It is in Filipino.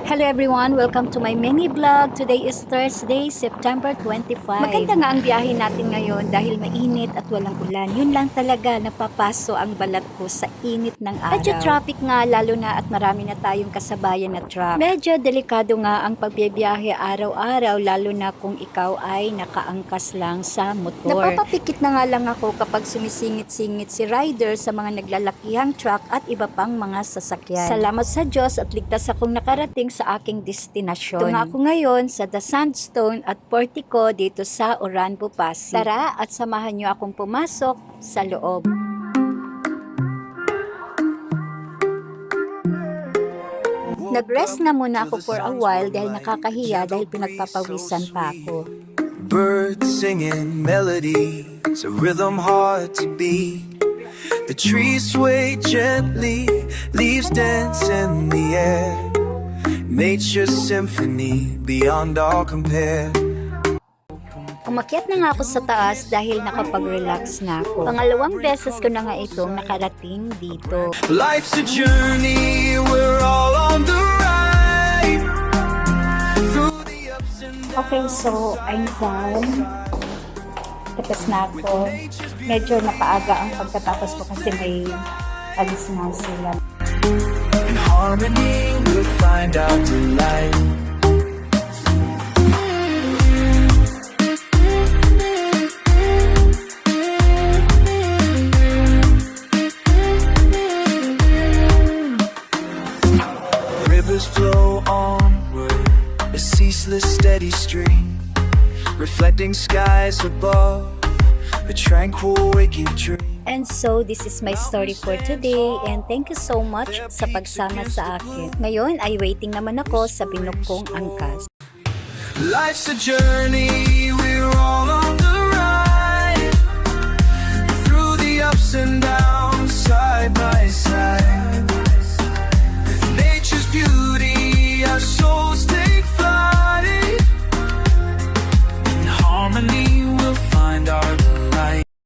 Hello everyone! Welcome to my mini vlog. Today is Thursday, September 25. Maganda nga ang biyahe natin ngayon dahil mainit at walang ulan. Yun lang talaga, napapaso ang balat ko sa init ng araw. Medyo traffic nga lalo na at marami na tayong kasabayan na truck. Medyo delikado nga ang pagbibiyahe araw-araw lalo na kung ikaw ay nakaangkas lang sa motor. Napapapikit na nga lang ako kapag sumisingit-singit si rider sa mga naglalakihang truck at iba pang mga sasakyan. Salamat sa Diyos at ligtas akong nakarating sa aking destinasyon. Ito nga ako ngayon sa The Sandstone at Portico dito sa Oran, Bupasi. Tara at samahan niyo akong pumasok sa loob. Nag-rest na muna ako for a while dahil nakakahiya dahil pinagpapawisan pa ako. Birds singing melodies, a rhythm hard to beat. The trees sway gently, leaves dance in the air. Nature's symphony beyond all compare. Umakyat na nga ako sa taas dahil nakapag-relax na ako. Pangalawang beses ko na nga itong nakarating dito. Life's a journey, we're all on the ride. Through the ups and downs. Okay, so I'm done. Tapos na ako. Medyo napaaga ang pagkatapos ko kasi may alis na sila. In harmony, we'll find our delight. Rivers flow onward, a ceaseless steady stream, reflecting skies above, a tranquil waking dream. And so, this is my story for today and thank you so much sa pagsama sa akin. Ngayon ay waiting naman ako sa binukong angkas. Life's a journey,